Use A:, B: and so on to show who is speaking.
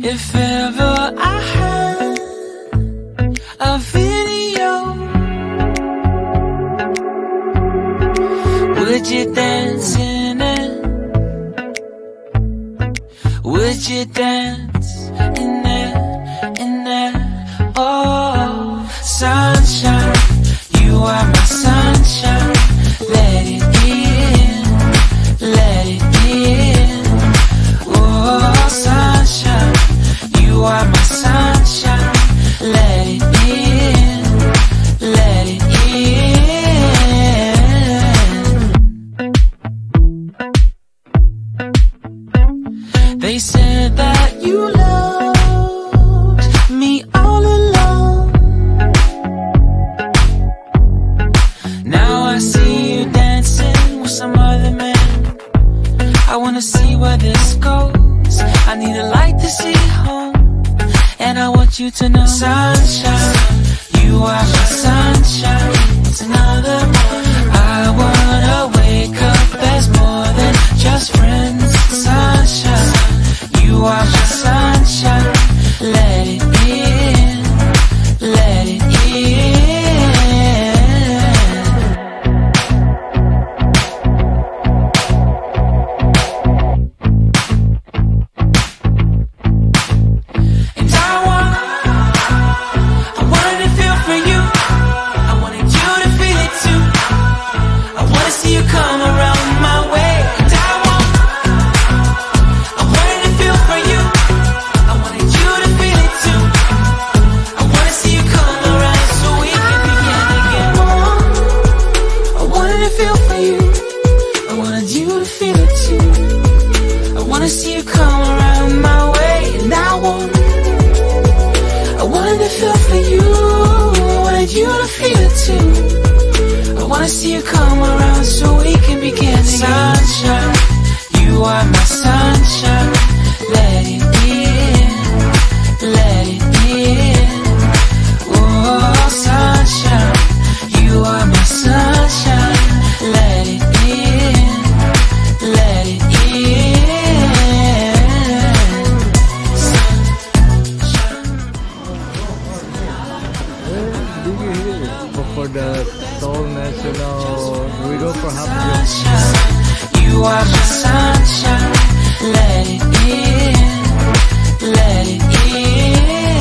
A: If ever I had a video, would you dance in it? Would you dance in it, in it? Oh, sunshine, you are my sunshine. Let it in, let it in. Oh, sunshine, you are my sunshine. Let it in, let it in. They said that you loved me all along. Now I see you dancing with some other man. I wanna see where this goes. I need a light to see home, and I want you to know, sunshine, you are my sunshine. It's another one. I wanna wake up as more than just friends. Sunshine, you are my sunshine. Let it in, let it in. And I wanted to feel for you. I wanted you to feel it too. I wanna see you come around my way. And I wanted to feel for you. I wanted you to feel it too. I wanna see you come around so we can begin again. I wanted to feel for you. I wanted you to feel it too. I wanna see you come around my way. And I wanted to feel for you. I wanted you to feel it too. I wanna see you come around so we can begin again. Sunshine, you are my sunshine. Let it in, let it in. Oh, sunshine, you are my sunshine. Let it in, let it in.
B: For the Seoul National, we go for half
A: Sunshine, you are my sunshine. Let it in, let it in.